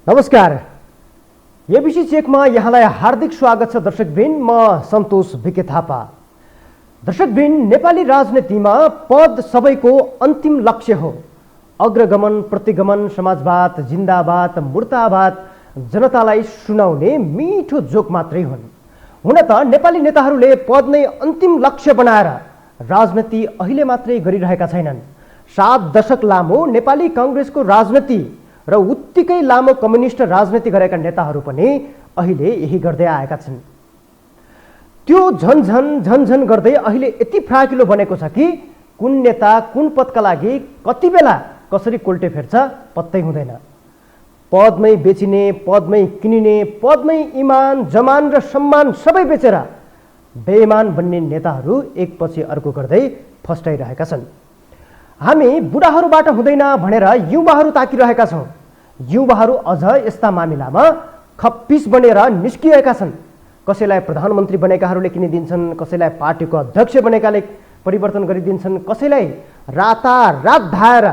नमस्कार। एबिसी चेकमा यहाँलाई हार्दिक स्वागत छ दर्शकवृन्द। म सन्तोष भिके थापा। दर्शकवृन्द, नेपाली राजनीतिमा पद सबैको अन्तिम लक्ष्य हो। अग्रगमन, प्रतिगमन, समाजवाद, जिन्दाबाद, मुर्दाबाद जनतालाई सुनाउने मिठो जोक मात्रै हुन्। हुन त नेपाली नेताहरूले पद नै अन्तिम लक्ष्य बनाएर राजनीति अहिले मात्रै गरिरहेका छैनन्। 7 दशक लामो नेपाली कांग्रेसको राजनीति र उत्तिकै लामो कम्युनिस्ट राजनीति गरेका नेताहरू पनि अहिले यही गर्दै आएका छन्। त्यो झनझन गर्दै अहिले यति फ्राकिलो बनेको छ कि कुन नेता कुन पदका लागि कति बेला कसरी कोल्टे फेर्छ पत्तै हुँदैन। पदमै बेचिने, पदमै किनिने, पदमै इमान, जमान र सम्मान सबै बेचेर बेइमान बन्ने नेताहरू एकपछि अर्को गर्दै फस्टाइरहेका छन्। हामी बुढाहरूबाट हुँदैन भनेर युवाहरू ताकिरहेका छौँ। युवाहरू अझ यस्ता मामिलामा खप्पिस बनेर निस्किएका छन्। कसैलाई प्रधानमन्त्री बनेकाहरूले किनिदिन्छन्, कसैलाई पार्टीको अध्यक्ष बनेकाले परिवर्तन गरिदिन्छन्, कसैलाई रातारात धाएर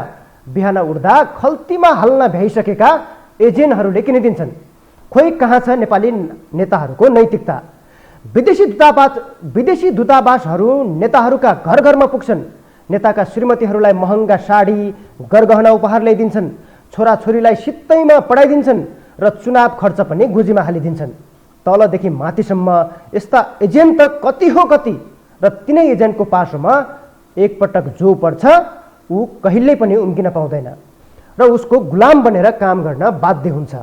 बिहान उठ्दा खल्तीमा हाल्न भ्याइसकेका एजेन्टहरूले किनिदिन्छन्। खोइ कहाँ छ नेपाली नेताहरूको नैतिकता। विदेशी दूतावासहरू नेताहरूका घर घरमा पुग्छन्। नेताका श्रीमतीहरूलाई महँगा साडी, गरगहना उपहार ल्याइदिन्छन्। छोराछोरीलाई सित्तैमा पढाइदिन्छन् र चुनाव खर्च पनि गुजीमा हालिदिन्छन्। तलदेखि माथिसम्म यस्ता एजेन्ट त कति हो कति, र तिनै एजेन्टको पासोमा एकपटक जो पर्छ ऊ कहिल्यै पनि उम्किन पाउँदैन र उसको गुलाम बनेर काम गर्न बाध्य हुन्छ।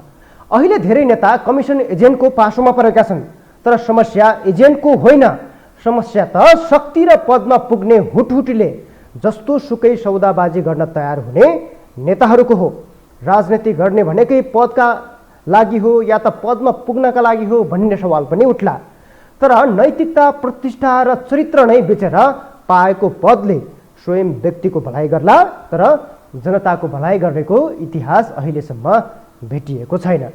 अहिले धेरै नेता कमिसन एजेन्टको पासोमा परेका छन्। तर समस्या एजेन्टको होइन, समस्या त शक्ति र पदमा पुग्ने हुटहुटीले जस्तो सुकै सौदाबाजी गर्न तयार हुने नेताहरूको हो। राजनीति गर्ने भनेकै पदका लागि हो या त पदमा पुग्नका लागि हो भन्ने सवाल पनि उठ्ला। तर नैतिकता, प्रतिष्ठा र चरित्र नै बेचेर पाएको पदले स्वयं व्यक्तिको भलाइ गर्ला, तर जनताको भलाइ गरेको इतिहास अहिलेसम्म भेटिएको छैन।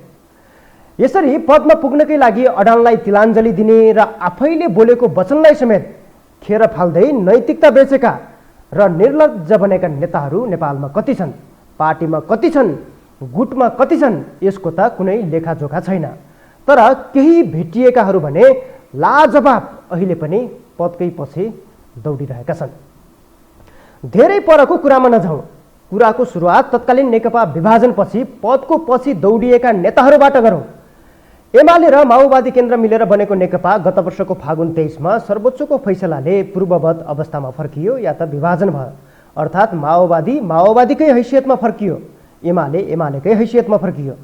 यसरी पदमा पुग्नकै लागि अडानलाई तिलाञ्जली दिने र आफैले बोलेको वचनलाई समेत खेर फाल्दै नैतिकता बेचेका र निर्लज्ज बनेका नेताहरू नेपालमा कति छन्, पार्टीमा कति छन्, गुटमा कति छन्, यसको त कुनै लेखाजोखा छैन। तर केही भेटिएकाहरू भने लाजवाब अहिले पनि पदकै पछि दौडिरहेका छन्। धेरै परको कुरामा नजाउँ। कुराको सुरुवात तत्कालीन नेकपा विभाजनपछि पदको पछि दौडिएका नेताहरूबाट गरौँ। एमाले र माओवादी केन्द्र मिलेर बनेको नेकपा गत वर्षको फागुन 23मा सर्वोच्चको फैसलाले पूर्ववत अवस्थामा फर्कियो या त विभाजन भयो। अर्थात् माओवादी माओवादीकै हैसियतमा फर्कियो, एमाले एमालेकै हैसियतमा फर्कियो।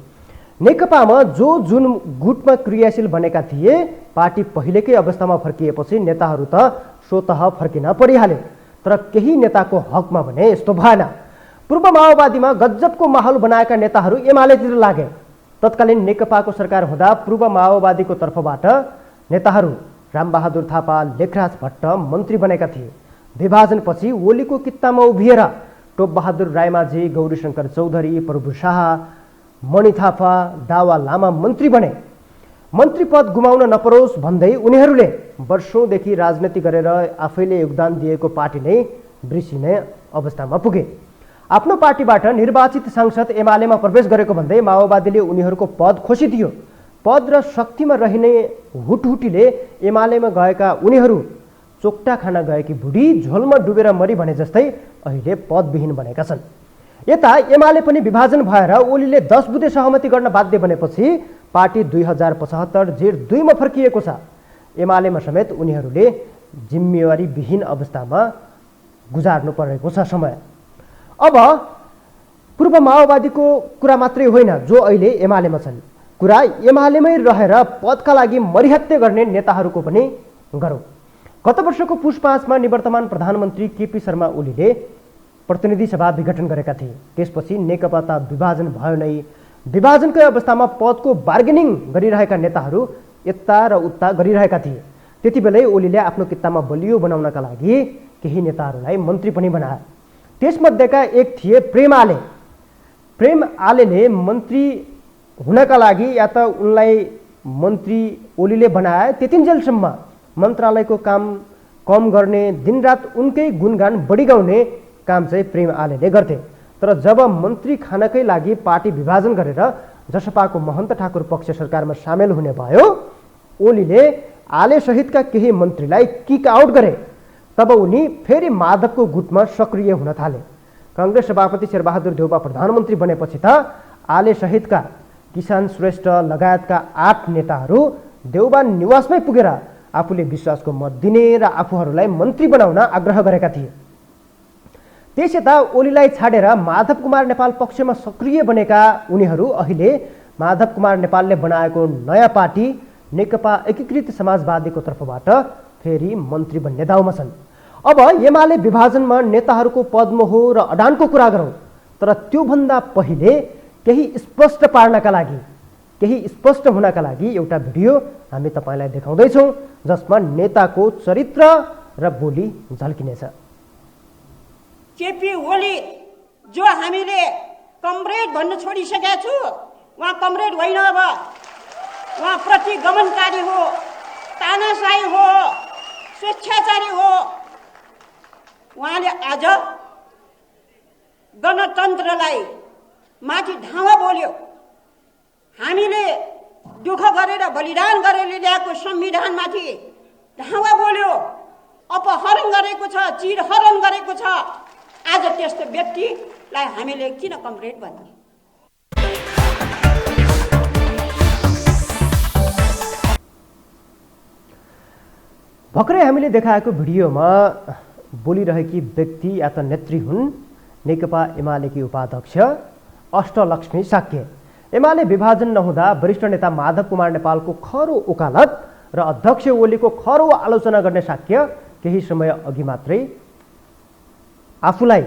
नेकपामा जुन गुटमा क्रियाशील बनेका थिए, पार्टी पहिलेकै अवस्थामा फर्किएपछि नेताहरू त स्वतः फर्किन परिहाल्यो। तर केही नेताको हकमा भने यस्तो भएन। पूर्व माओवादीमा गजबको माहौल बनाएका नेताहरू एमालेतिर लागे। तत्कालीन नेकपाको सरकार हुँदा पूर्व माओवादीको तर्फबाट नेताहरू रामबहादुर थापा, लेखराज भट्ट मन्त्री बनेका थिए। विभाजनपछि ओलीको कित्तामा उभिएर टोपबहादुर रायमाझी, गौरीशङ्कर चौधरी, प्रभु शाह, मणि थापा, दावा लामा मन्त्री बने। मन्त्री पद गुमाउन नपरोस् भन्दै उनीहरूले वर्षौँदेखि राजनीति गरेर आफैले योगदान दिएको पार्टी नै बिर्सिने अवस्थामा पुगे। आफ्नो पार्टीबाट निर्वाचित सांसद एमालेमा प्रवेश गरेको भन्दै माओवादीले उनीहरूको पद खोसिदियो। पद र शक्तिमा रहने हुटहुटीले एमालेमा गएका उनीहरू चोक्टा खान गएकी बुढी झोलमा डुबेर मरी भने जस्तै अहिले पदविहीन बनेका छन्। यता एमाले पनि विभाजन भएर ओलीले 10 बुँदे सहमति गर्न बाध्य बनेपछि पार्टी 2075 जेठ 2 मा फर्किएको छ। एमालेमा समेत उनीहरूले जिम्मेवारी विहीन अवस्थामा गुजार्नु परेको छ समय। अब पूर्व माओवादीको कुरा मात्रै होइन जो अहिले एमालेमा छन्, कुरा एमालेमै रहेर पदका लागि मरिहत्ते गर्ने नेताहरूको पनि गरौँ। गत वर्षको पुष 5 मा निवर्तमान प्रधानमन्त्री केपी शर्मा ओलीले प्रतिनिधि सभा विघटन गरेका थिए। त्यसपछि नेकपा त विभाजन भयो नै। विभाजनकै अवस्थामा पदको बार्गेनिङ गरिरहेका नेताहरू यता र उता गरिरहेका थिए। त्यतिबेलै ओलीले आफ्नो कित्तामा बलियो बनाउनका लागि केही नेताहरूलाई मन्त्री पनि बनाए। त्यसमध्येका एक थिए प्रेम आले। प्रेम आलेले मन्त्री हुनका लागि या त उनलाई मन्त्री ओलीले बनाए, त्यतिन्जेलसम्म मन्त्रालयको काम कम गर्ने, दिनरात उनकै गुणगान बढी गाउने काम चाहिँ प्रेम आलेले गर्थे। तर जब मन्त्री खानकै लागि पार्टी विभाजन गरेर जसपाको महन्त ठाकुर पक्ष सरकारमा सामेल हुने भयो, ओलीले आले सहितका केही मन्त्रीलाई किक आउट गरे। तब उनी फेरि माधवको गुटमा सक्रिय हुन थाले। कांग्रेस सभापति शेरबहादुर देउवा प्रधानमन्त्री बनेपछि त आले सहितका किसान श्रेष्ठ लगायतका 8 नेताहरू देउवा निवासमै पुगेर आफूले विश्वासको मत दिने र आफूहरूलाई मन्त्री बनाउन आग्रह गरेका थिए। त्यसयता ओलीलाई छाडेर माधव कुमार नेपाल पक्षमा सक्रिय बनेका उनीहरू अहिले माधव कुमार नेपालले बनाएको नयाँ पार्टी नेकपा एकीकृत समाजवादीको तर्फबाट फेरि मन्त्री बन्ने दाउमा छन्। अब एमाले विभाजनमा नेताहरूको पदमोह र अडानको कुरा गरौँ, तर त्योभन्दा पहिले केही स्पष्ट पार्नका लागि, केही स्पष्ट हुनका लागि एउटा भिडियो हामी तपाईलाई देखाउँदैछौँ, जसमा नेताको चरित्र र बोली झल्किनेछ। केपी ओली जो हामीले कमरेड भन्न छोडिसकेका छु, उहाँ कमरेड होइन, अब उहाँ प्रतिगमनकारी हो, तानाशाही हो, स्वेच्छाचारी हो। उहाँले आज गणतन्त्रलाई माथि धावा बोल्यो। हामीले दुःख गरेर बलिदान गरेर ल्याएको संविधानमाथि धावा बोल्यो, अपहरण गरेको छ, चिरहरण गरेको छ। आज त्यस्तो व्यक्तिलाई हामीले किन कमरेड भन्ने? भर्खरै हामीले देखाएको भिडियोमा बोलिरहेकी व्यक्ति या त नेत्री हुन् नेकपा एमालेकी उपाध्यक्ष अष्टलक्ष्मी साक्य। एमाले विभाजन नहुँदा वरिष्ठ नेता माधव कुमार नेपालको खरो वकालत र अध्यक्ष ओलीको खरो आलोचना गर्ने साक्य केही समय अघि मात्रै आफूलाई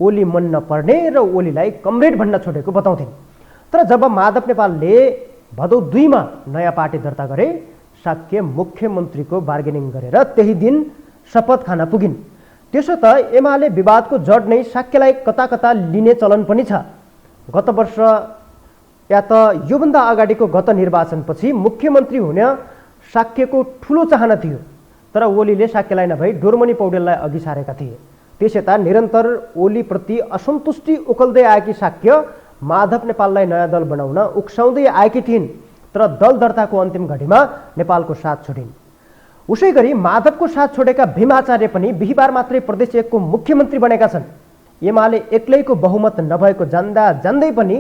ओली मन नपर्ने र ओलीलाई कमरेड भन्न छोडेको बताउँथिन्। तर जब माधव नेपालले भदौ 2 मा नयाँ पार्टी दर्ता गरे, साक्य मुख्यमन्त्रीको बार्गेनिङ गरेर त्यही दिन शपथ खान पुगिन्। त्यसो त एमाले विवादको जड नै साक्यलाई कता कता लिने चलन पनि छ। गत वर्ष या त योभन्दा अगाडिको गत निर्वाचनपछि मुख्यमन्त्री हुन साक्यको ठुलो चाहना थियो, तर ओलीले साक्यलाई नभई डोरमणि पौडेललाई अघि सारेका थिए। त्यसयता निरन्तर ओलीप्रति असन्तुष्टि उकल्दै आएकी साक्य माधव नेपाललाई नयाँ दल बनाउन उक्साउँदै आएकी थिइन्, तर दल दर्ताको अन्तिम घडीमा नेपालको साथ छोडिन्। उसै गरी माधवको साथ छोडेका भीमाचार्य पनि बिहिबार मात्रै प्रदेश 1 को मुख्यमन्त्री बनेका छन्। एमाले एक्लैको बहुमत नभएको जान्दा जान्दै पनि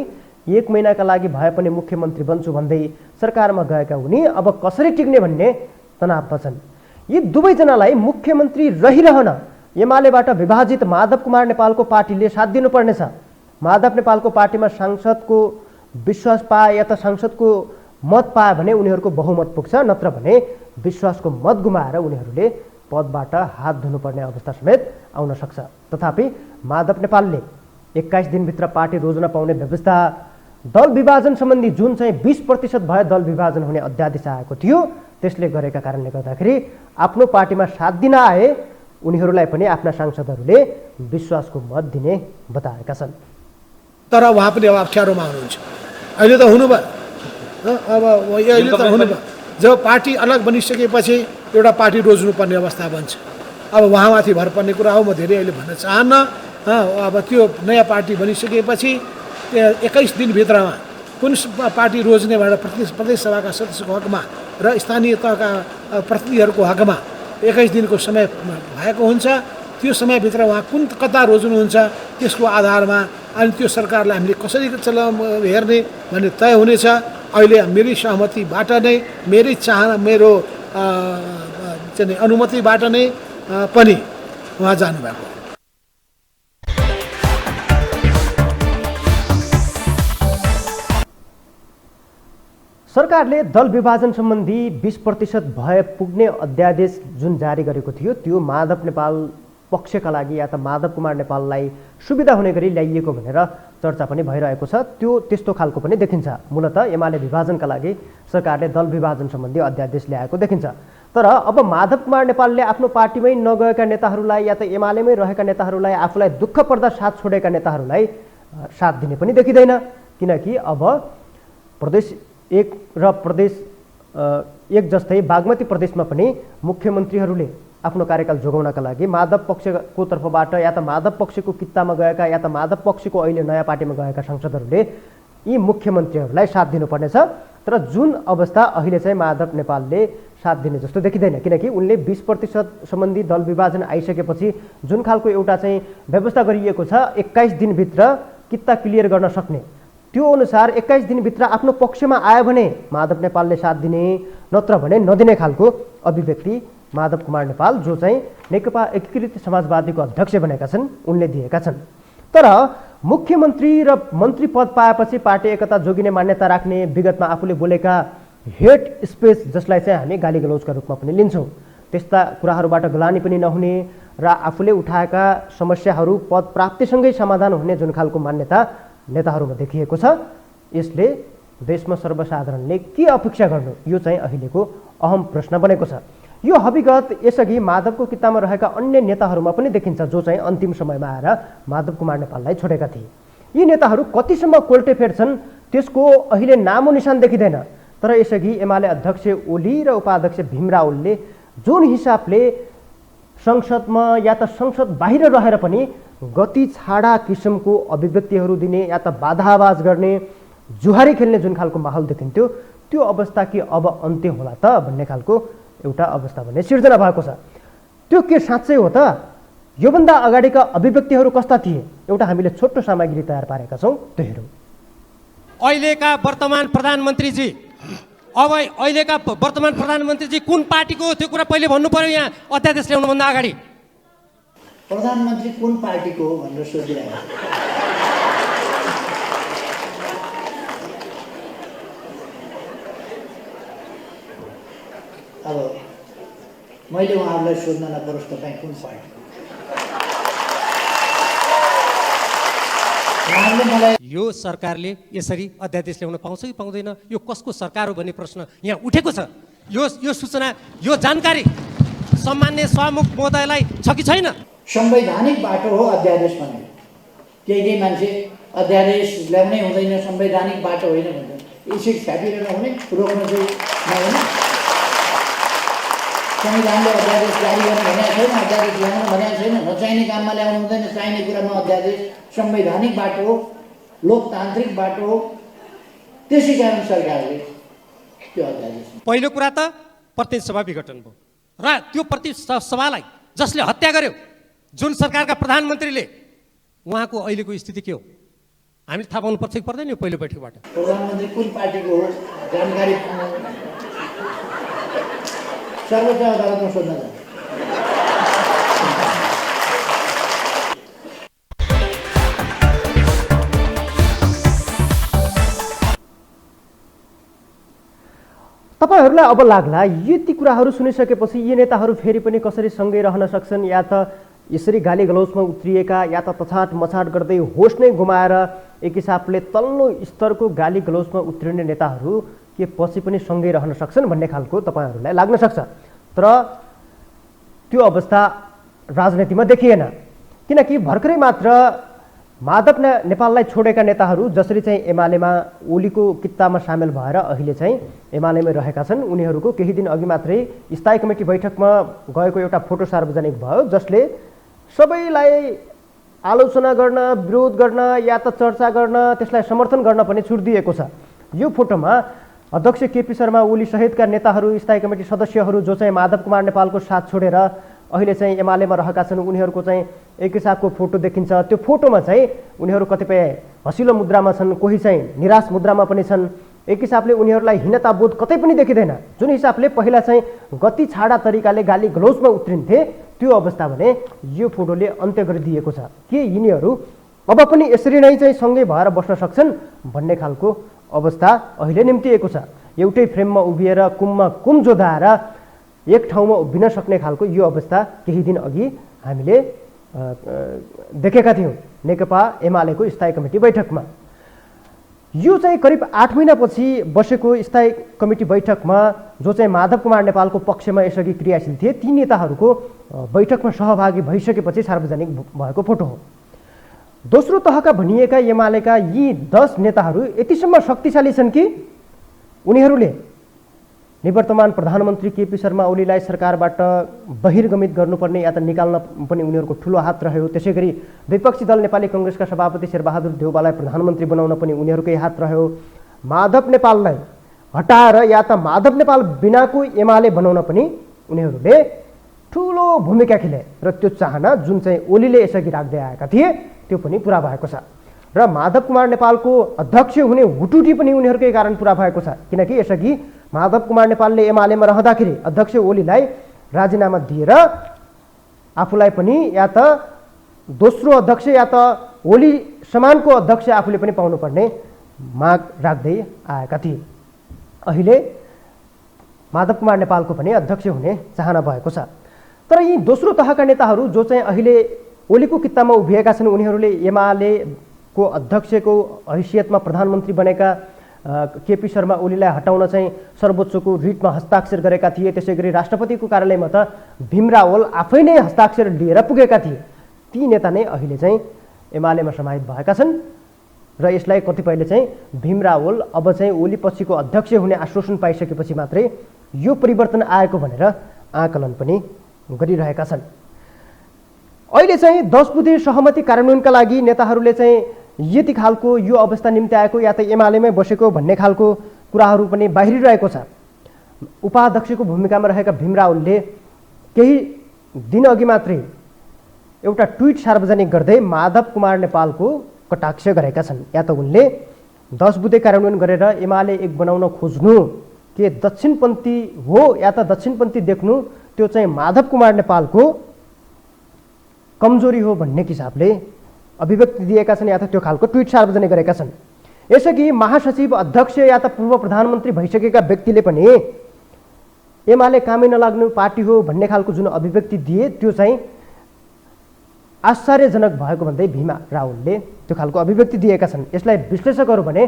1 महिनाका लागि भए पनि मुख्यमन्त्री बन्छु भन्दै सरकारमा गएका उनी अब कसरी टिक्ने भन्ने तनावमा छन्। यी दुवैजनालाई मुख्यमन्त्री रहिरहन एमालेबाट विभाजित माधव कुमार नेपालको पार्टीले साथ दिनुपर्नेछ। माधव नेपालको पार्टीमा सांसदको विश्वास पाए या त सांसदको मत पाए भने उनीहरूको बहुमत पुग्छ, नत्र भने विश्वासको मत गुमाएर उनीहरूले पदबाट हात धुनुपर्ने अवस्था समेत आउन सक्छ। तथापि माधव नेपालले 21 दिनभित्र पार्टी रोज्न पाउने व्यवस्था, दल विभाजन सम्बन्धी जुन चाहिँ 20% भए दल विभाजन हुने अध्यादेश आएको थियो, त्यसले गरेका कारणले गर्दाखेरि आफ्नो पार्टीमा साथ दिन आए उनीहरूलाई पनि आफ्ना सांसदहरूले विश्वासको मत दिने बताएका छन्। तर उहाँ पनि अब अप्ठ्यारोमा हुनुहुन्छ। अहिले त हुनु भयो, अब अहिले त हुनु भयो। जब पार्टी अलग बनिसकेपछि एउटा पार्टी रोज्नुपर्ने अवस्था बन्छ। अब उहाँमाथि भर पर्ने कुरा हो, म धेरै अहिले भन्न चाहन्न। अब त्यो नयाँ पार्टी बनिसकेपछि 21 दिनभित्रमा कुन पार्टी रोज्ने भनेर प्रदेश सभाका सदस्यको हकमा र स्थानीय तहका प्रतिनिधिहरूको हकमा 21 दिनको समय भएको हुन्छ। त्यो समयभित्र उहाँ कुन कता रोज्नुहुन्छ त्यसको आधारमा अनि त्यो सरकारलाई हामीले कसरी हेर्ने भन्ने तय हुनेछ। अहिले मेरै सहमतिबाट नै, मेरै चाहना, मेरो चाहिँ अनुमतिबाट नै पनि उहाँ जानुभएको। सरकारले दल विभाजन सम्बन्धी 20% भए पुग्ने अध्यादेश जुन जारी गरेको थियो, त्यो माधव नेपाल पक्षका लागि या त माधव कुमार नेपाललाई सुविधा हुने गरी ल्याइएको भनेर चर्चा पनि भइरहेको छ। त्यो त्यस्तो खालको पनि देखिन्छ। मूलतः एमाले विभाजनका लागि सरकारले दल विभाजन सम्बन्धी अध्यादेश ल्याएको देखिन्छ। तर अब माधव कुमार नेपालले आफ्नो पार्टीमै नगएका नेताहरूलाई या त एमालेमै रहेका नेताहरूलाई, आफूलाई दुःख पर्दा साथ छोडेका नेताहरूलाई साथ दिने पनि देखिँदैन। किनकि अब प्रदेश 1 र प्रदेश 1 जस्तै बागमती प्रदेशमा पनि मुख्यमन्त्रीहरूले आफ्नो कार्यकाल जोगाउनका लागि माधव पक्षको तर्फबाट या त माधव पक्षको कित्तामा गएका या त माधव पक्षको अहिले नयाँ पार्टीमा गएका सांसदहरूले यी मुख्यमन्त्रीहरूलाई साथ दिनुपर्नेछ। तर जुन अवस्था अहिले चाहिँ माधव नेपालले साथ दिने जस्तो देखिँदैन, किनकि उनले 20% सम्बन्धी दल विभाजन आइसकेपछि जुन खालको एउटा चाहिँ व्यवस्था गरिएको छ 21 दिनभित्र किता क्लियर गर्न सक्ने, त्यो अनुसार 21 दिनभित्र आफ्नो पक्षमा आयो भने माधव नेपालले साथ दिने, नत्र भने नदिने खालको अभिव्यक्ति माधव कुमार नेपाल जो चाहिँ नेकपा एकीकृत समाजवादीको अध्यक्ष बनेका छन् उनले दिएका छन्। तर मुख्यमन्त्री र मन्त्री पद पाएपछि पार्टी एकता जोगिने मान्यता राख्ने, विगतमा आफूले बोलेका हेट स्पेस जसलाई चाहिँ हामी गाली गलौजका रूपमा पनि लिन्छौँ, त्यस्ता कुराहरूबाट ग्लानि पनि नहुने र आफूले उठाएका समस्याहरू पद प्राप्तिसँगै समाधान हुने जुन खालको मान्यता नेताहरूमा देखिएको छ, यसले देशमा सर्वसाधारणले के अपेक्षा गर्नु, यो चाहिँ अहिलेको अहम प्रश्न बनेको छ। यो हकीकत यसअघि माधवको किताबमा रहेका अन्य नेताहरूमा पनि देखिन्छ जो चाहिँ अन्तिम समयमा आएर माधव कुमार नेपाललाई छोडेका थिए। यी नेताहरू कतिसम्म कोल्टे फेर्छन् त्यसको अहिले नामो निशान देखिँदैन। तर यसअघि एमाले अध्यक्ष ओली र उपाध्यक्ष भीम रावलले जुन हिसाबले संसदमा या त संसद बाहिर रहेर पनि गति छाडा किसिमको अभिव्यक्तिहरू दिने या त बाधाआवाज गर्ने, जुहारी खेल्ने जुन खालको माहौल देखिन्थ्यो, त्यो अवस्था कि अब अन्त्य होला त भन्ने खालको एउटा अवस्था भने सिर्जना भएको छ। त्यो के साँच्चै हो त? योभन्दा अगाडिका अभिव्यक्तिहरू कस्ता थिए? एउटा हामीले छोटो सामग्री तयार पारेका छौँ, त्यो हेरौँ। अहिलेका वर्तमान प्रधानमन्त्रीजी, अब अहिलेका वर्तमान प्रधानमन्त्रीजी कुन पार्टीको हो त्यो कुरा पहिले भन्नु पर्यो। यहाँ अध्यादेश ल्याउनुभन्दा अगाडि प्रधानमन्त्री कुन पार्टीको हो भनेर सोधिरहेको अब मैले उहाँहरूलाई सोध्न नपरोस् तपाईँ कुन पार्टी, उहाँले मलाई यो सरकारले यसरी अध्यादेश ल्याउन पाउँछ कि पाउँदैन, यो कसको सरकार हो भन्ने प्रश्न यहाँ उठेको छ। यो सूचना, यो जानकारी सम्मान्य सभामुख महोदयलाई छ कि छैन? संवैधानिक बाटो हो अध्यादेश भन्ने। केही मान्छे अध्यादेश ल्याउनै हुँदैन, संवैधानिक बाटो होइन भन्छ। यसरी छ्यापिएर नहुने, रोक्न चाहिँ नहुने। संविधानले अध्यादेश जारी गर्नु भनेको छैन, अध्यादेश ल्याउनु भनेको छैन। नचाहिने काममा ल्याउनु हुँदैन, चाहिने कुरामा अध्यादेश संवैधानिक बाटो हो, लोकतान्त्रिक बाटो हो। त्यसै कारण सरकारले त्यो अध्यादेश, पहिलो कुरा त प्रतिनिधि सभा विघटन भयो र त्यो प्रतिनिधि सभालाई जसले हत्या गर्यो, जुन सरकारका प्रधानमन्त्रीले, उहाँको अहिलेको स्थिति के हो हामीले थाहा पाउनु पर्छ कि पर्दैन? यो पहिलो बैठकबाट प्रधानमन्त्री कुन पार्टीको हो जानकारी सर्वोच्च अदालतमा सोध्न जान्छ। तपाईहरूलाई अब लाग्ला यति कुराहरू सुनिसकेपछि यी नेताहरू फेरि पनि कसरी सँगै रहन सक्छन्, या त यसरी गाली गलौजमा उत्रिएका या त तछाट मछाट गर्दै होस नै गुमाएर एक हिसाबले तल्लो स्तरको गाली गलौजमा उत्रिने नेताहरू के पछि पनि सँगै रहन सक्छन् भन्ने खालको तपाईँहरूलाई लाग्न सक्छ। तर त्यो अवस्था राजनीतिमा देखिएन, किनकि भर्खरै मात्र माधव नेपाललाई छोडेका नेताहरू जसरी चाहिँ एमालेमा ओलीको कित्तामा सामेल भएर अहिले चाहिँ एमालेमै रहेका छन्, उनीहरूको केही दिन अघि मात्रै स्थायी कमिटी बैठकमा गएको एउटा फोटो सार्वजनिक भयो जसले सबैलाई आलोचना गर्न, विरोध गर्न या त चर्चा गर्न, त्यसलाई समर्थन गर्न पनि छुट दिएको छ। यो फोटोमा अध्यक्ष केपी शर्मा ओली सहितका नेताहरू, स्थायी कमिटी सदस्यहरू जो चाहिँ माधव कुमार नेपालको साथ छोडेर अहिले चाहिँ एमालेमा रहेका छन्, उनीहरूको चाहिँ एक हिसाबको फोटो देखिन्छ। त्यो फोटोमा चाहिँ उनीहरू कतिपय हँसिलो मुद्रामा छन्, कोही चाहिँ निराश मुद्रामा पनि छन्। एक हिसाबले उनीहरूलाई हीनताबोध कतै पनि देखिँदैन। जुन हिसाबले पहिला चाहिँ गति छाडा तरिकाले गाली गलौजमा उत्रिन्थे, त्यो अवस्था भने यो फोटोले अन्त्य गरिदिएको छ। के यिनीहरू अब पनि यसरी नै चाहिँ सँगै भएर बस्न सक्छन् भन्ने खालको अवस्था अहिले निम्तिएको छ। एउटै फ्रेममा उभिएर कुममा कुम जोदाएर एक ठाउँमा उभिन सक्ने खालको यो अवस्था केही दिन अघि हामीले देखेका थियौँ नेकपा एमालेको स्थायी कमिटी बैठकमा। यो चाहिँ करिब 8 महिनापछि बसेको स्थायी कमिटी बैठकमा जो चाहिँ माधव कुमार नेपालको पक्षमा यसअघि क्रियाशील थिए, ती नेताहरूको बैठकमा सहभागी भइसकेपछि सार्वजनिक भएको फोटो हो। दोस्रो तहका भनिएका एमालेका यी 10 नेताहरू यतिसम्म शक्तिशाली छन् कि उनीहरूले निवर्तमान प्रधानमन्त्री केपी शर्मा ओलीलाई सरकारबाट बहिर्गमित गर्नुपर्ने या त निकाल्न पनि उनीहरूको ठुलो हात रह्यो। त्यसै गरी विपक्षी दल नेपाली कङ्ग्रेसका सभापति शेरबहादुर देउवालाई प्रधानमन्त्री बनाउन पनि उनीहरूकै हात रह्यो। माधव नेपाललाई हटाएर या त माधव नेपाल बिनाको एमाले बनाउन पनि उनीहरूले ठुलो भूमिका खेले र त्यो चाहना जुन चाहिँ ओलीले यसअघि राख्दै आएका थिए त्यो पनि पुरा भएको छ र माधव कुमार नेपालको अध्यक्ष हुने हुटुटी पनि उनीहरूकै कारण पुरा भएको छ। किनकि यसअघि माधव कुमार नेपालले एमालेमा रहँदाखेरि अध्यक्ष ओलीलाई राजीनामा दिएर आफूलाई पनि या त दोस्रो अध्यक्ष या त ओली समानको अध्यक्ष आफूले पनि पाउनुपर्ने माग राख्दै आएका थिए। अहिले माधव कुमार नेपालको पनि अध्यक्ष हुने चाहना भएको छ। तर यी दोस्रो तहका नेताहरू जो चाहिँ अहिले ओलीको कित्तामा उभिएका छन् उनीहरूले एमालेको अध्यक्षको हैसियतमा प्रधानमन्त्री बनेका केपी शर्मा ओलीलाई हटाउन चाहिँ सर्वोच्चको रिटमा हस्ताक्षर गरेका थिए। त्यसै गरी राष्ट्रपतिको कार्यालयमा त भीम रावल आफै नै हस्ताक्षर लिएर पुगेका थिए। ती नेता नै अहिले चाहिँ एमालेमा समाहित भएका छन् र यसलाई कतिपयले चाहिँ भीम रावल अब चाहिँ ओली पछिको अध्यक्ष हुने आश्वासन पाइसकेपछि मात्रै यो परिवर्तन आएको भनेर आकलन पनि गरिरहेका छन्। अहिले चाहिँ 10 बुँदे सहमति कार्यान्वयनका लागि नेताहरूले चाहिँ यति खालको यो अवस्था निम्ति आएको या त एमालेमै बसेको भन्ने खालको कुराहरू पनि बाहिरिरहेको छ। उपाध्यक्षको भूमिकामा रहेका भीम रावलले केही दिन अघि मात्रै एउटा ट्विट सार्वजनिक गर्दै माधव कुमार नेपालको कटाक्ष गरेका छन्। या त उनले 10 बुँदे कार्यान्वयन गरेर एमाले एक बनाउन खोज्नु के दक्षिणपन्थी हो या त दक्षिणपन्थी देख्नु त्यो चाहिँ माधव कुमार नेपालको कमजोरी हो भन्ने हिसाबले अभिव्यक्ति दिएका छन् या त त्यो खालको ट्विट सार्वजनिक गरेका छन्। यसअघि महासचिव अध्यक्ष या त पूर्व प्रधानमन्त्री भइसकेका व्यक्तिले पनि एमाले कामै नलाग्नु पार्टी हो भन्ने खालको जुन अभिव्यक्ति दिए त्यो चाहिँ आश्चर्यजनक भएको भन्दै भीमा रावलले त्यो खालको अभिव्यक्ति दिएका छन्। यसलाई विश्लेषकहरू भने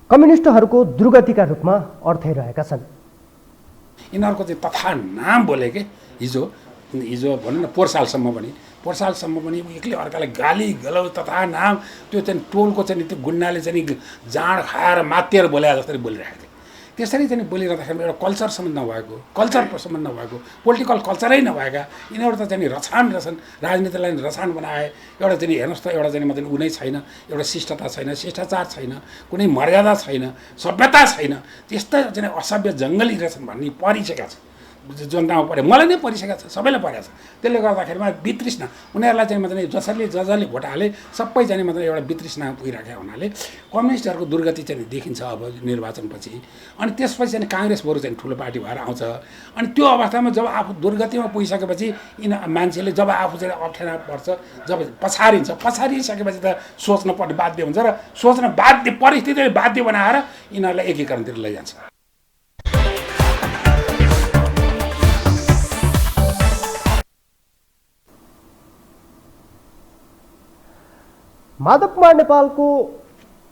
कम्युनिस्टहरूको दुर्गतिका रूपमा अर्थाइरहेका छन्। यिनीहरूको चाहिँ तथा नाम बोले के हिजो भनौँ न पोहोर सालसम्म पनि एक्लै अर्कालाई गाली गलौज तथा नाम त्यो चाहिँ टोलको चाहिँ त्यो गुन्डाले चाहिँ जाँड खाएर मातेर बोले जसरी बोलिरहेको थियो। त्यसरी चाहिँ बोलिरहँदाखेरि एउटा कल्चरसम्म नभएको पोलिटिकल कल्चरै नभएका यिनीहरू त चाहिँ रछान रहेछन्। राजनीतिलाई रछान बनाए। एउटा चाहिँ हेर्नुहोस् त एउटा चाहिँ मतलब उनै छैन, एउटा शिष्टता छैन, शिष्टाचार छैन, कुनै मर्यादा छैन, सभ्यता छैन। त्यस्ता चाहिँ असभ्य जङ्गली रहेछन् भन्ने परिसकेका छ जनतामा पऱ्यो। मलाई नै परिसकेको छ, सबैलाई परेको छ। त्यसले गर्दाखेरिमा वितृष्णा उनीहरूलाई चाहिँ मतलब जसले भोट हाले सबैजना मतलब एउटा वितृष्णा पुगिराखेको हुनाले कम्युनिस्टहरूको दुर्गति चाहिँ देखिन्छ अब निर्वाचनपछि। अनि त्यसपछि चाहिँ काङ्ग्रेस बरु चाहिँ ठुलो पार्टी भएर आउँछ। अनि त्यो अवस्थामा जब आफू दुर्गतिमा पुगिसकेपछि मान्छेले जब आफू चाहिँ अप्ठ्यारो पर्छ, जब पछारिसकेपछि त सोच्न पर्ने बाध्य हुन्छ र सोच्न बाध्य परिस्थितिले बाध्य बनाएर यिनीहरूलाई एकीकरणतिर लैजान्छ। माधव कुमार नेपालको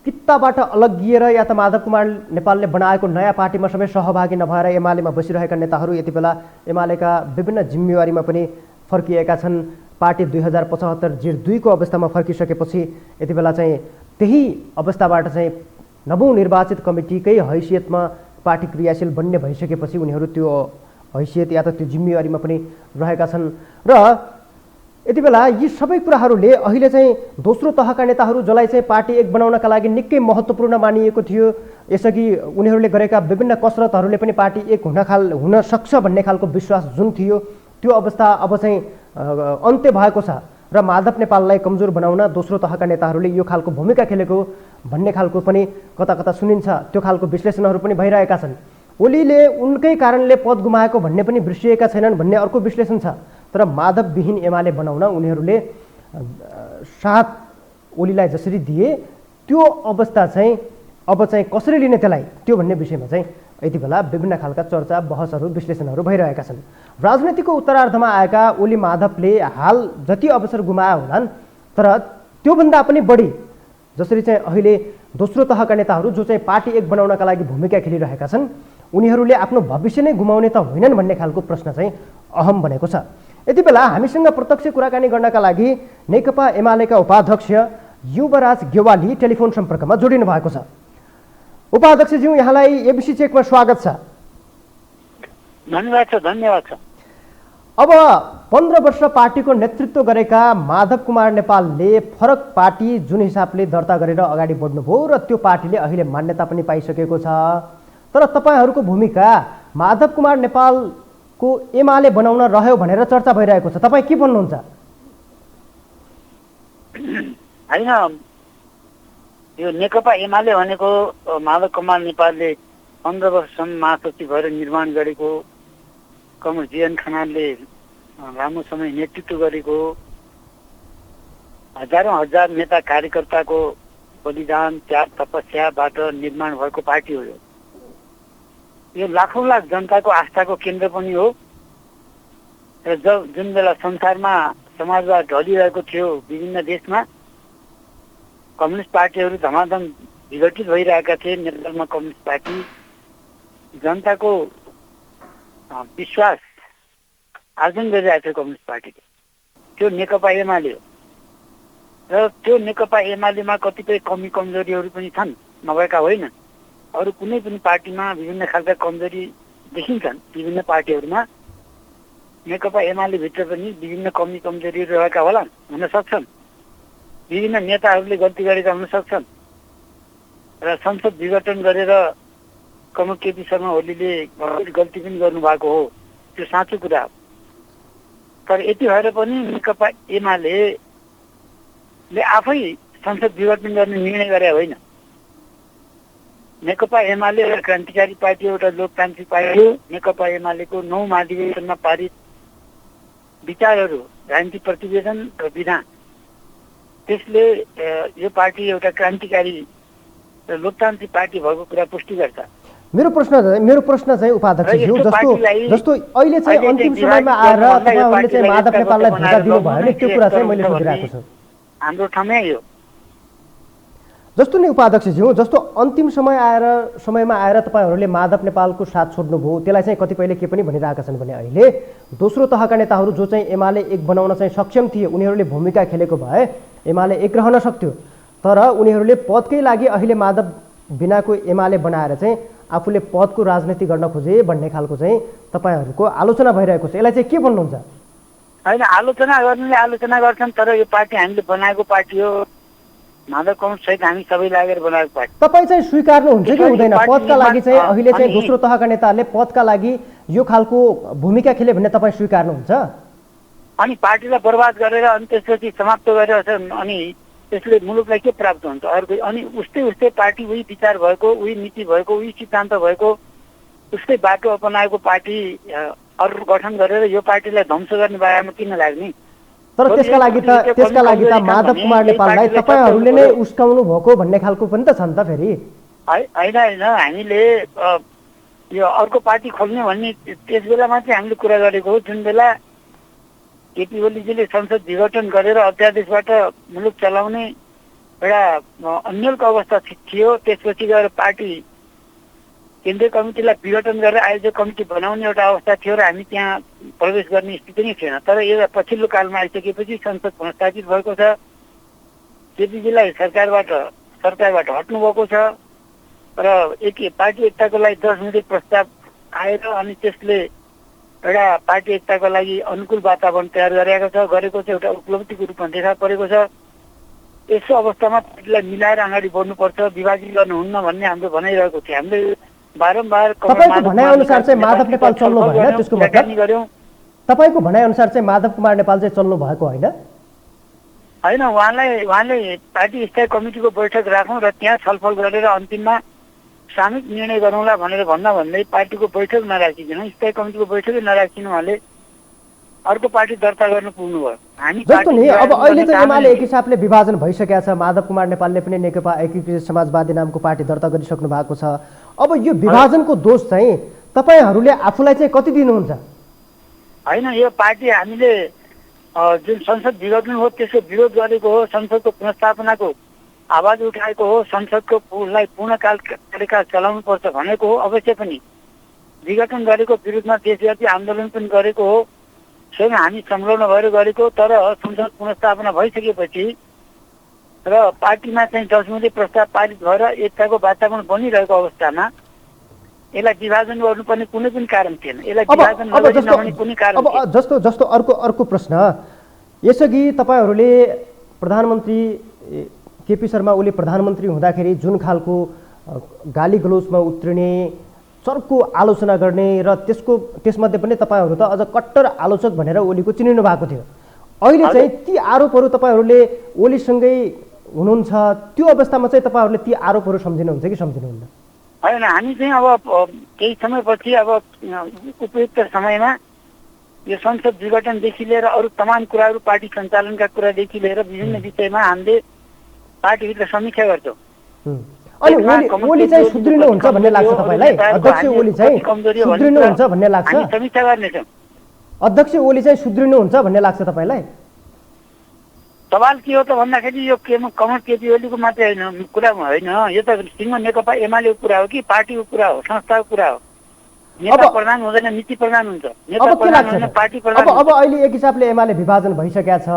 कित्ताबाट अलग्गिएर या त माधव कुमार नेपालले बनाएको नयाँ पार्टीमा सबै सहभागी नभएर एमालेमा बसिरहेका नेताहरू यति बेला एमालेका विभिन्न जिम्मेवारीमा पनि फर्किएका छन्। पार्टी 2075 जेठ 2 को अवस्थामा फर्किसकेपछि यति बेला चाहिँ त्यही अवस्थाबाट चाहिँ नवनिर्वाचित कमिटीकै हैसियतमा पार्टी क्रियाशील बन्ने भइसकेपछि उनीहरू त्यो हैसियत या त त्यो जिम्मेवारीमा पनि रहेका छन्। र यति बेला यी सबै कुराहरूले अहिले चाहिँ दोस्रो तहका नेताहरू जसलाई चाहिँ पार्टी एक बनाउनका लागि निकै महत्त्वपूर्ण मानिएको थियो, यसअघि उनीहरूले गरेका विभिन्न कसरतहरूले पनि पार्टी एक हुन सक्छ भन्ने खालको विश्वास जुन थियो त्यो अवस्था अब चाहिँ अन्त्य भएको छ र माधव नेपाललाई कमजोर बनाउन दोस्रो तहका नेताहरूले यो खालको भूमिका खेलेको भन्ने खालको पनि कता कता सुनिन्छ। त्यो खालको विश्लेषणहरू पनि भइरहेका छन्। ओलीले उनकै कारणले पद गुमाएको भन्ने पनि बिर्सिएका छैनन् भन्ने अर्को विश्लेषण छ। तर माधवविहीन एमाले बनाउन उनीहरूले साथ ओलीलाई जसरी दिए त्यो अवस्था चाहिँ अब चाहिँ कसरी लिने त्यसलाई त्यो भन्ने विषयमा चाहिँ यति बेला विभिन्न खालका चर्चा बहसहरू विश्लेषणहरू भइरहेका छन्। राजनीतिको उत्तरार्धमा आएका ओली माधवले हाल जति अवसर गुमाए होलान् तर त्योभन्दा पनि बढी जसरी चाहिँ अहिले दोस्रो तहका नेताहरू जो चाहिँ पार्टी एक बनाउनका लागि भूमिका खेलिरहेका छन् उनीहरूले आफ्नो भविष्य नै गुमाउने त होइनन् भन्ने खालको प्रश्न चाहिँ अहम बनेको छ। यति बेला हामीसँग प्रत्यक्ष कुराकानी गर्नका लागि नेकपा एमालेका उपाध्यक्ष युवराज गेवाली टेलिफोन सम्पर्कमा जोडिनु भएको छ। उपाध्यक्षज्यू, यहाँलाई एबिसी चेकमा स्वागत छ। धन्यवाद छ, धन्यवाद छ। अब 15 वर्ष पार्टीको नेतृत्व गरेका माधव कुमार नेपालले फरक पार्टी जुन हिसाबले दर्ता गरेर अगाडि बढ्नुभयो र त्यो पार्टीले अहिले मान्यता पनि पाइसकेको छ, तर तपाईँहरूको भूमिका माधव कुमार नेपालको एमाले बनाउन रह्यो भनेर चर्चा भइरहेको छ, तपाईँ के भन्नुहुन्छ? होइन, यो नेकपा एमाले भनेको माधव कुमार नेपालले 15 वर्षसम्म महासचिव भएर निर्माण गरेको, कमल जीवन खनालले लामो समय नेतृत्व गरेको, हजारौँ हजार नेता कार्यकर्ताको बलिदान त्याग तपस्याबाट निर्माण भएको पार्टी हो। यो लाखौँ लाख जनताको आस्थाको केन्द्र पनि हो र जुन बेला संसारमा समाजवाद ढलिरहेको थियो, विभिन्न देशमा कम्युनिस्ट पार्टीहरू धमाधम विघटित भइरहेका थिए, नेपालमा कम्युनिस्ट पार्टी जनताको विश्वास आर्जन गरिरहेको थियो कम्युनिस्ट पार्टीले, त्यो नेकपा एमाले हो। र त्यो नेकपा एमालेमा कतिपय कमी कमजोरीहरू पनि छन्, नभएका होइन। अरू कुनै पनि पार्टीमा विभिन्न खालका कमजोरी देखिन्छन्, विभिन्न पार्टीहरूमा नेकपा एमाले भित्र पनि विभिन्न कमी कमजोरीहरू रहेका होलान्, हुन सक्छन्। विभिन्न नेताहरूले गल्ती गरेका हुन सक्छन् र संसद विघटन गरेर कमल केपी शर्मा ओलीले गल्ती पनि गर्नुभएको हो, त्यो साँचो कुरा हो। तर यति भएर पनि नेकपा एमाले आफै संसद विघटन गर्ने निर्णय गरे होइन। नेकपा एमाले एउटा क्रान्तिकारी पार्टी, एउटा लोकतान्त्रिक पार्टी हो। नेकपा एमालेको 9 महाधिवेशनमा पारित विचारहरू, राजनीतिक प्रतिवेदन र विधान, त्यसले यो पार्टी एउटा क्रान्तिकारी र लोकतान्त्रिक पार्टी भएको कुरा पुष्टि गर्छ। मेरो प्रश्न चाहिँ उपाध्यक्षज्यू, जस्तो अहिले चाहिँ अन्तिम समयमा आएर तपाईँहरूले चाहिँ माधव नेपाललाई धोका दिनुभयो नि, त्यो कुरा चाहिँ मैले सोधिरहेको छु। हाम्रो ठाउँमै यो जस्तो नि उपाध्यक्षज्यू, जस्तो अन्तिम समयमा आएर तपाईँहरूले माधव नेपालको साथ छोड्नुभयो, त्यसलाई चाहिँ कतिपयले के पनि भनिरहेका छन् भने अहिले दोस्रो तहका नेताहरू जो चाहिँ एमाले एक बनाउन चाहिँ सक्षम थिए, उनीहरूले भूमिका खेलेको भए एमाले एक रहन सक्थ्यो, तर उनीहरूले पदकै लागि अहिले माधव बिनाको एमाले बनाएर चाहिँ आफूले पदको राजनीति गर्न खोजे भन्ने खालको चाहिँ तपाईँहरूको आलोचना भइरहेको छ। यसलाई चाहिँ के भन्नुहुन्छ? होइन, आलोचना गर्नेले आलोचना गर्छन्, तर यो पार्टी हामीले बनाएको पार्टी हो, माधव कम्युनिस्ट सहित हामी सबै लागेर बनाएको पार्टी। तपाईँ चाहिँ स्वीकार्नुहुन्छ कि हुँदैन? पदका लागि चाहिँ अहिले चाहिँ दोस्रो तहका नेताहरूले पदका लागि यो खालको भूमिका खेले भन्ने तपाईँ स्वीकार्नुहुन्छ? अनि पार्टीलाई बर्बाद गरेर अनि त्यसपछि समाप्त गरेर अनि त्यसले मुलुकलाई के प्राप्त हुन्छ? अर्को अनि उस्तै पार्टी, उही विचार भएको, उही नीति भएको, उही सिद्धान्त भएको, उस्तै बाटो अपनाएको पार्टी अरू गठन गरेर यो पार्टीलाई ध्वंस गर्ने बारेमा किन लाग्ने? तर त्यसका लागि त माधव कुमार नेपाललाई तपाईँहरूले नै उस्काउनु भएको भन्ने खालको पनि त छ नि त फेरि। होइन, हामीले यो अर्को पार्टी खोल्ने भन्ने त्यस बेलामा चाहिँ हामीले कुरा गरेको हो, जुन बेला केपी ओलीजीले संसद विघटन गरेर अध्यादेशबाट मुलुक चलाउने एउटा अन्यलको अवस्था थियो। त्यसपछि गएर पार्टी केन्द्रीय कमिटीलाई विघटन गरेर आयोजक कमिटी बनाउने एउटा अवस्था थियो र हामी त्यहाँ प्रवेश गर्ने स्थिति नै थिएन। तर यो पछिल्लो कालमा आइसकेपछि संसद पुनर्स्थापित भएको छ, केपीजीलाई सरकारबाट हट्नुभएको छ र पार्टी एकताको लागि 10 मिनट प्रस्ताव आएर अनि त्यसले एउटा पार्टी एकताको लागि अनुकूल वातावरण तयार गरेको छ, एउटा उपलब्धिको रूपमा देखा परेको छ। यस्तो अवस्थामा पार्टीलाई मिलाएर अगाडि बढ्नुपर्छ, विभाजित गर्नुहुन्न भन्ने हाम्रो भनाइरहेको थियो। हामीले बारम्बार तपाईँको भनाइअनुसार चाहिँ माधव नेपाल चल्नु भएन, त्यसको मतलब तपाईँको भनाइअनुसार चाहिँ माधव कुमार नेपाल चाहिँ चल्नु भएको होइन? होइन, उहाँले पार्टी स्थायी कमिटीको बैठक राखौँ र त्यहाँ छलफल गरेर अन्तिममा सामूहिक निर्णय गरौँला भनेर भन्दै पार्टीको बैठक नराखिदिनु, स्थायी कमिटीको बैठकै नराखिदिनु, उहाँले अर्को पार्टी दर्ता गर्न पुग्नुभयो। जस्तो नि अब अहिले चाहिँ एमाले एक हिसाबले विभाजन भइसकेको छ, माधव कुमार नेपालले पनि नेकपा एकीकृत समाजवादी नामको पार्टी दर्ता गरिसक्नु भएको छ। अब यो विभाजनको दोष चाहिँ तपाईँहरूले आफूलाई चाहिँ कति दिनुहुन्छ? होइन, यो पार्टी हामीले जुन संसद विघटन हो त्यसको विरोध गरेको हो, संसदको पुनर्स्थापनाको आवाज उठाएको हो, संसदको पूर्णकाल कार्यकाल चलाउनुपर्छ भनेको हो, अवश्य पनि विघटन गरेको विरुद्धमा देशव्यापी आन्दोलन पनि गरेको हो, स्वयं हामी संलग्न भएर गरेको। तर संसद पुनर्स्थापना भइसकेपछि र पार्टीमा चाहिँ 10 मिनट प्रस्ताव पारित भएर एकताको वातावरण बनिरहेको अवस्थामा यसलाई विभाजन गर्नुपर्ने कुनै पनि कारण थिएन। यसलाई अब विभाजन अब नगरी जस्तो नहुने कुनै कारण अब थिएन। जस्तो जस्तो अर्को प्रश्न, यसअघि तपाईँहरूले प्रधानमन्त्री केपी शर्मा ओली प्रधानमन्त्री हुँदाखेरि जुन खालको गाली गलौजमा उत्रिने, चर्को आलोचना गर्ने र त्यसमध्ये पनि तपाईँहरू त अझ कट्टर आलोचक भनेर ओलीको चिनिनु भएको थियो। अहिले चाहिँ ती आरोपहरू तपाईँहरूले ओलीसँगै हुनुहुन्छ, त्यो अवस्थामा चाहिँ तपाईँहरूले ती आरोपहरू सम्झिनुहुन्छ कि सम्झिनुहुन्न? होइन, हामी चाहिँ अब केही समयपछि अब उपयुक्त समयमा यो संसद विघटनदेखि लिएर अरू तमाम कुराहरू, पार्टी सञ्चालनका कुरादेखि लिएर विभिन्न विषयमा हामीले पार्टीभित्र समीक्षा गर्छौँ। अनि ओली चाहिँ सुध्रिनुहुन्छ भन्ने लाग्छ तपाईँलाई? अध्यक्ष ओली चाहिँ सुध्रिनुहुन्छ भन्ने लाग्छ? समीक्षा गर्नेछौँ। अध्यक्ष ओली चाहिँ सुध्रिनुहुन्छ भन्ने लाग्छ तपाईँलाई? सवाल के हो त भन्दाखेरि यो कमल केपी ओलीको मात्रै होइन, कुरा होइन, यो त सिंह नेकपा एमालेको कुरा हो कि पार्टीको कुरा हो, संस्थाको कुरा हो। नेता प्रधान हुँदैन, नीति प्रधान हुन्छ। नेता प्रधान हुँदैन, पार्टी प्रधान। अब अहिले एक हिसाबले एमाले विभाजन भइसकेका छ।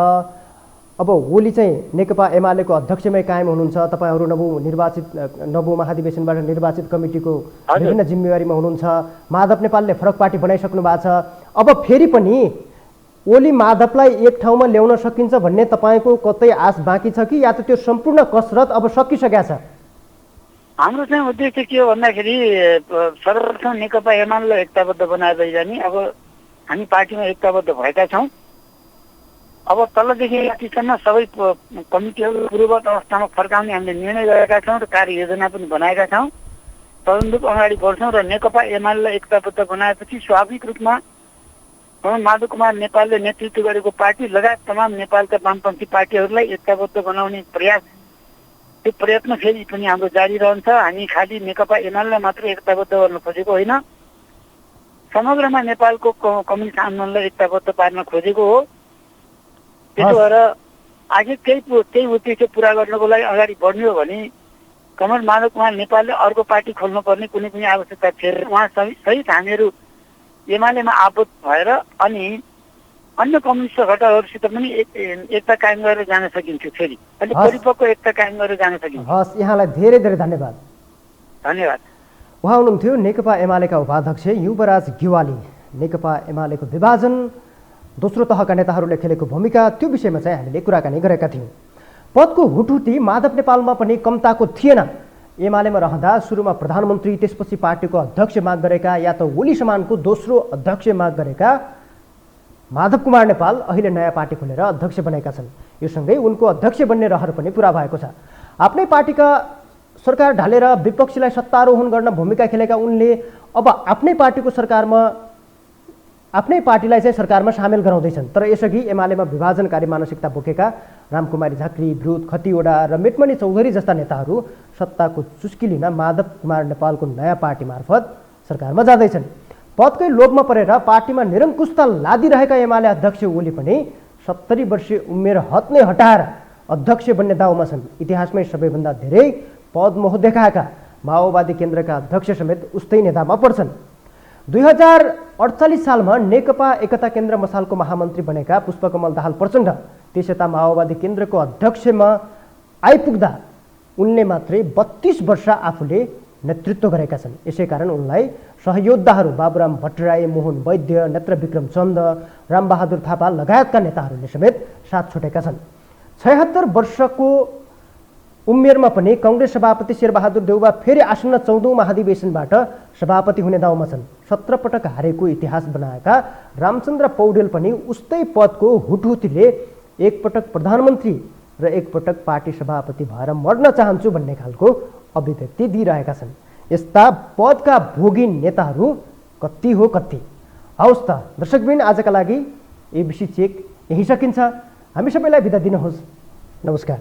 अब ओली चाहिँ नेकपा एमालेको अध्यक्षमै कायम हुनुहुन्छ, तपाईँहरू नवौँ महाधिवेशनबाट निर्वाचित कमिटीको विभिन्न जिम्मेवारीमा हुनुहुन्छ, माधव नेपालले फरक पार्टी बनाइसक्नु भएको छ। अब फेरि पनि ओली माधवलाई एक ठाउँमा ल्याउन सकिन्छ भन्ने तपाईँको कतै आश बाँकी छ कि या त त्यो सम्पूर्ण कसरत अब सकिसकेका छ? हाम्रो चाहिँ उद्देश्य के हो भन्दाखेरि सर्वप्रथम नेकपा एमालेलाई एकताबद्ध बनाएर जाने। अब हामी पार्टीमा एकताबद्ध भएका छौँ। अब तलदेखि माथिसम्म सबै कमिटीहरू पूर्ववत अवस्थामा फर्काउने हामीले निर्णय गरेका छौँ र कार्ययोजना पनि बनाएका छौँ। तदनुरूप अगाडि बढ्छौँ र नेकपा एमालेलाई एकताबद्ध बनाएपछि स्वाभाविक रूपमा माधव कुमार नेपालले नेतृत्व गरेको पार्टी लगायत तमाम नेपालका वामपन्थी पार्टीहरूलाई एकताबद्ध बनाउने प्रयास, त्यो प्रयत्न फेरि पनि हाम्रो जारी रहन्छ। हामी खालि नेकपा एमालेलाई मात्र एकताबद्ध गर्न खोजेको होइन, समग्रमा नेपालको कम्युनिस्ट आन्दोलनलाई एकताबद्ध पार्न खोजेको हो। त्यसो भएर आखिर त्यही उद्देश्य पुरा गर्नको लागि अगाडि बढ्ने हो भने कमल माधव कुमार नेपालले अर्को पार्टी खोल्नुपर्ने कुनै पनि आवश्यकता थिएन। उहाँ सहित हामीहरू एमालेमा आबद्ध भएर अनि अन्य कम्युनिस्ट घटकहरूसित पनि एकता कायम गरेर जान सकिन्थ्यो। फेरि अलिक परिपक्व एकता कायम गरेर जान सकिन्थ्यो। हस्, यहाँलाई धेरै धेरै धन्यवाद। धन्यवाद। उहाँ हुनुहुन्थ्यो नेकपा एमालेका उपाध्यक्ष युवराज गिवाली। नेकपा एमालेको विभाजन, दोस्रो तहका नेताहरूले खेलेको भूमिका, त्यो विषयमा चाहिँ हामीले कुराकानी गरेका थियौँ। पदको हुटहुटी माधव नेपालमा पनि कम्ताको थिएन। एमालेमा रहँदा सुरुमा प्रधानमन्त्री, त्यसपछि पार्टीको अध्यक्ष माग गरेका या त ओली समानको दोस्रो अध्यक्ष माग गरेका माधव कुमार नेपाल अहिले नयाँ पार्टी खोलेर अध्यक्ष बनेका छन्। यो सँगै उनको अध्यक्ष बन्ने रहर पनि पुरा भएको छ। आफ्नै पार्टीका सरकार ढालेर विपक्षीलाई सत्तारोहण गर्न भूमिका खेलेका उनले अब आफ्नै पार्टीको सरकारमा आफ्नै पार्टीलाई चाहिँ सरकारमा सामेल गराउँदैछन्। तर यसअघि एमालेमा विभाजनकारी मानसिकता बोकेका रामकुमारी झाँक्री, विरुद्ध खतिवडा र मेटमणि चौधरी जस्ता नेताहरू सत्ताको चुस्की लिन माधव कुमार नेपालको नयाँ पार्टी मार्फत सरकारमा जाँदैछन्। पदकै लोभमा परेर पार्टीमा निरङ्कुशता लादिरहेका एमाले अध्यक्ष ओली पनि 70 वर्षीय उमेर हत्ने हटाएर अध्यक्ष बन्ने दाउमा छन्। इतिहासमै सबैभन्दा धेरै पदमोह देखाएका माओवादी केन्द्रका अध्यक्ष समेत उस्तै नेतामा पर्छन्। 2048 सालमा नेकपा एकता केन्द्र मसालको महामन्त्री बनेका पुष्पकमल दाहाल प्रचण्ड त्यसयता माओवादी केन्द्रको अध्यक्षमा आइपुग्दा उनले मात्रै 32 वर्ष आफूले नेतृत्व गरेका छन्। यसै कारण उनलाई सहयोद्धाहरू बाबुराम भट्टराई, मोहन वैद्य, नेत्रविक्रम चन्द, रामबहादुर थापा लगायतका नेताहरूले समेत साथ छुटेका छन्। 76 वर्षको उमेरमा पनि कांग्रेस सभापति शेरबहादुर देउवा फेरि आसन्न 14औं महाधिवेशनबाट सभापति हुने दाउमा छन्। 17 पटक हारेको इतिहास बनाएका रामचन्द्र पौडेल पनि उस्तै पदको हुटहुटीले एकपटक प्रधानमन्त्री र एकपटक पार्टी सभापति भएर मर्न चाहन्छु भन्ने खालको अभिव्यक्ति दिइरहेका छन्। यस्ता पदका भोगी नेताहरू कति हो कति। हवस् त दर्शकबिन, आजका लागि एबिसी चेक यही सकिन्छ। हामी सबैलाई बिदा दिनुहोस्। नमस्कार।